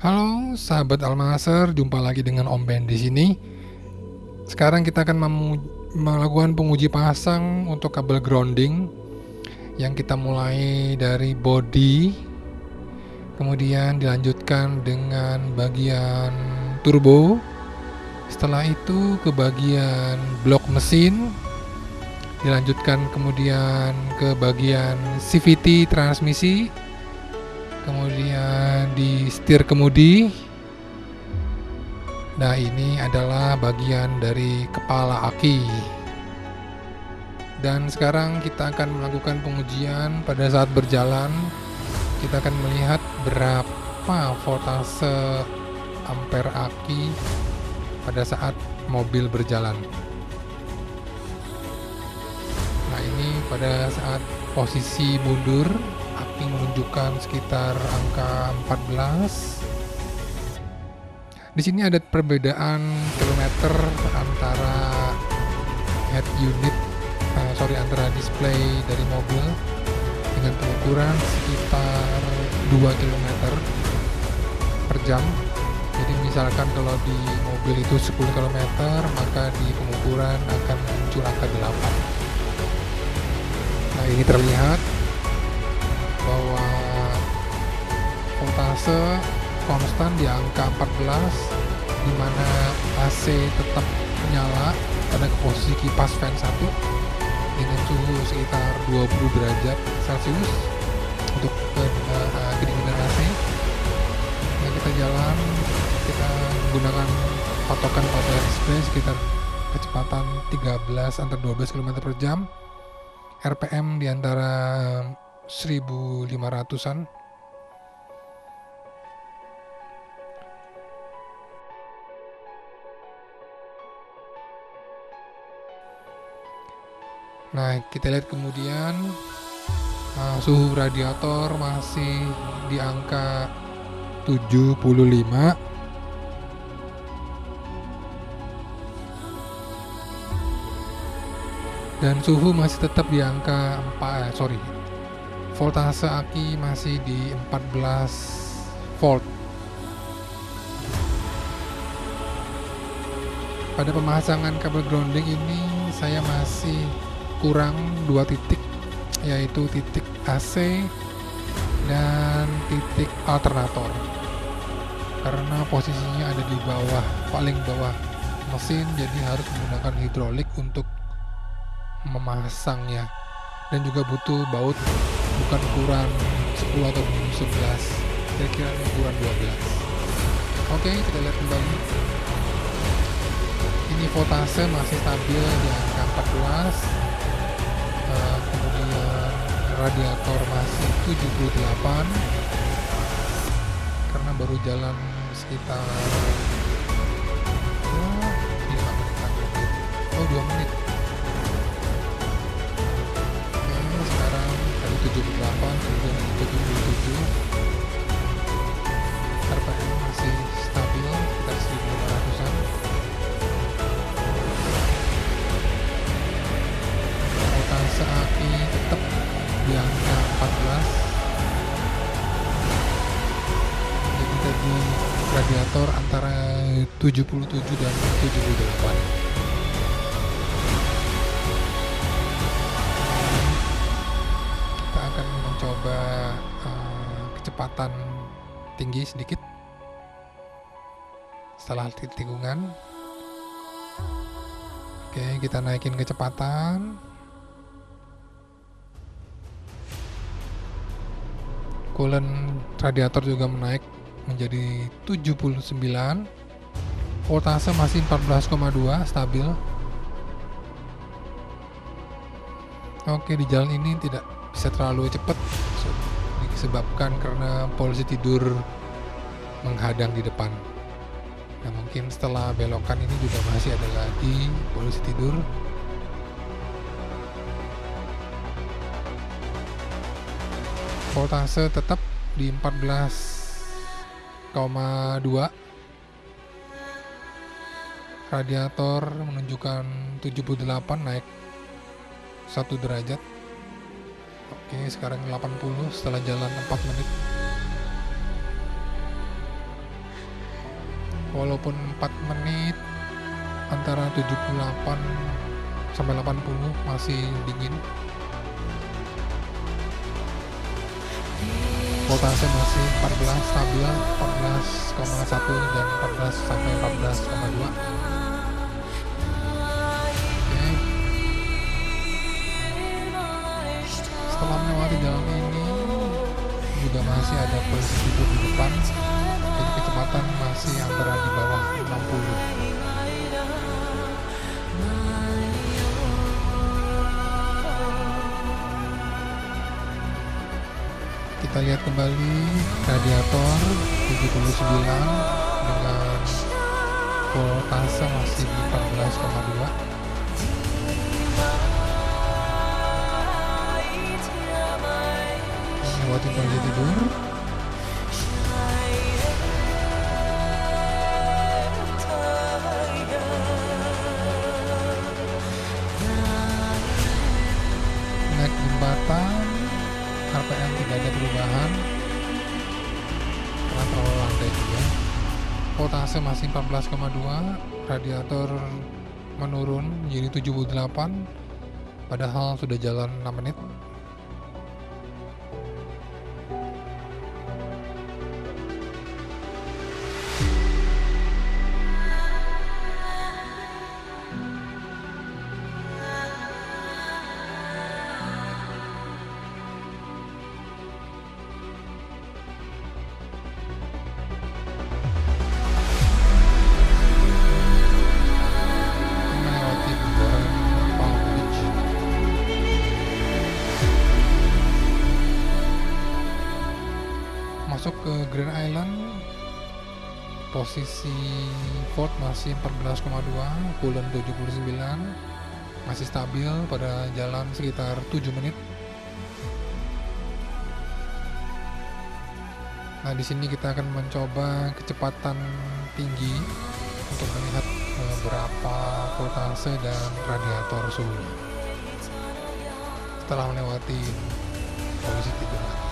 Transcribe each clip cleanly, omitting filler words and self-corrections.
Halo sahabat Almaser, jumpa lagi dengan Om Ben di sini. Sekarang kita akan melakukan penguji pasang untuk kabel grounding yang kita mulai dari body, kemudian dilanjutkan dengan bagian turbo. Setelah itu ke bagian blok mesin, dilanjutkan kemudian ke bagian CVT transmisi, kemudian di setir kemudi. Nah, ini adalah bagian dari kepala aki. Dan sekarang kita akan melakukan pengujian pada saat berjalan. Kita akan melihat berapa voltase ampere aki pada saat mobil berjalan. Nah, ini pada saat posisi mundur, aki menunjukkan sekitar angka 14. Di sini ada perbedaan kilometer antara antara display dari mobil dengan pengukuran sekitar 2 km per jam. Jadi misalkan kalau di mobil itu 10 km, maka di pengukuran akan muncul angka 8. Nah, ini terlihat bahwa voltase konstan di angka 14, di mana AC tetap menyala pada posisi kipas fan 1 dengan suhu sekitar 20 derajat Celcius untuk kedinginan AC. Nah, kita jalan, kita menggunakan patokan pada display sekitar kecepatan 12 km per jam, RPM di antara 1500-an. Nah, kita lihat kemudian suhu radiator masih di angka 75. Dan suhu masih tetap di angka voltase aki masih di 14 volt. Pada pemasangan kabel grounding ini saya masih kurang 2 titik, yaitu titik AC dan titik alternator, karena posisinya ada di bawah, paling bawah mesin, jadi harus menggunakan hidrolik untuk memasangnya, dan juga butuh baut bukan ukuran 10 atau 11, kira-kira ukuran 12. Oke, kita lihat kembali. Ini voltase masih stabil di angka 14. Kemudian radiator masih 78 karena baru jalan sekitar 2 menit. Sekarang dari 78 kemudian 77, RPM masih stabil sekitar 1500-an. Voltase aki tetap di angka 14. Jadi tadi radiator antara 77 dan 78. Kita akan mencoba kecepatan tinggi sedikit setelah tikungan. Oke, kita naikin kecepatan. Coolant radiator juga menaik menjadi 79. Voltase masih 14,2, stabil. Oke, di jalan ini tidak bisa terlalu cepat disebabkan karena polisi tidur menghadang di depan. Nah, mungkin setelah belokan ini juga masih ada lagi polisi tidur. Voltase tetap di 14,2. Radiator menunjukkan 78, naik 1 derajat. Oke, sekarang 80 setelah jalan 4 menit. walaupun 4 menit antara 78 sampai 80 masih dingin. Voltase masih 14 stabil 14,1 dan 14 sampai 14,2. Oke. Setelah melewati jalan ini juga masih ada polisi duduk di depan, jadi kecepatan masih antara di bawah 60. Kita lihat kembali radiator 79 dengan voltase masih di 14,2. Lewati polisi tidur. Naik jembatan, RPM tidak ada perubahan karena terlalu landai juga. Voltase masih 14,2, radiator menurun menjadi 78 padahal sudah jalan 6 menit. Masuk ke Grand Island, posisi Ford masih 14,2, coolant 79, masih stabil pada jalan sekitar 7 menit. Nah, di sini kita akan mencoba kecepatan tinggi untuk melihat berapa voltase dan radiator suhu setelah melewati posisi tidur lagi.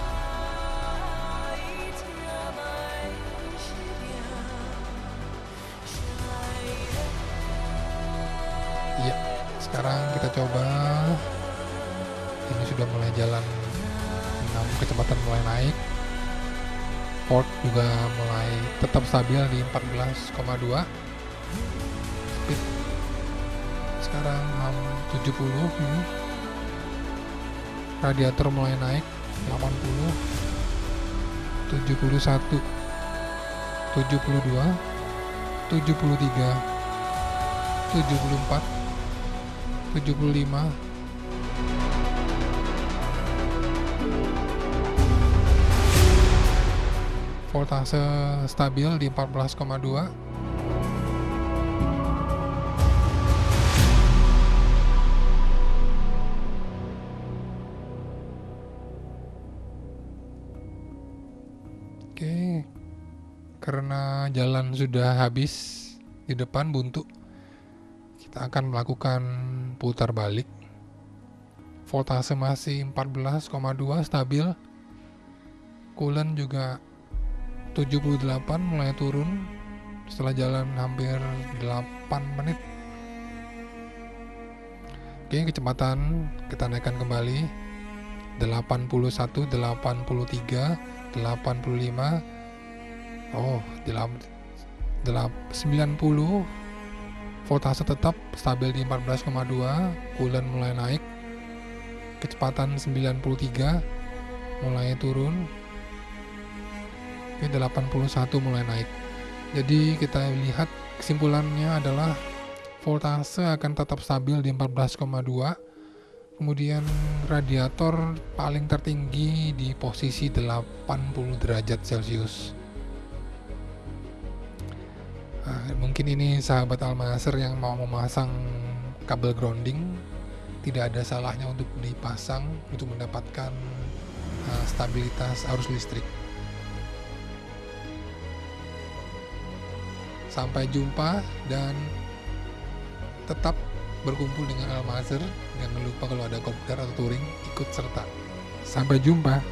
Iya, sekarang kita coba. Ini sudah mulai jalan 6, kecepatan mulai naik. Ford juga mulai tetap stabil di 14,2. Speed sekarang 70 ini. Radiator mulai naik 80, 71, 72, 73, 74, 75, voltase stabil di 14,2. Oke, karena jalan sudah habis di depan buntu, kita akan melakukan putar balik. Voltase masih 14,2 stabil, coolant juga 78 mulai turun setelah jalan hampir 8 menit. Oke, kecepatan kita naikkan kembali 81, 83, 85, 90. Voltase tetap stabil di 14,2, coolant mulai naik, kecepatan 93 mulai turun, 81 mulai naik. Jadi kita lihat kesimpulannya adalah voltase akan tetap stabil di 14,2. Kemudian radiator paling tertinggi di posisi 80 derajat Celcius. Mungkin ini sahabat Almaser yang mau memasang kabel grounding, tidak ada salahnya untuk dipasang untuk mendapatkan stabilitas arus listrik. Sampai jumpa dan tetap berkumpul dengan Almaser. Jangan lupa kalau ada komputer atau touring ikut serta. Sampai jumpa.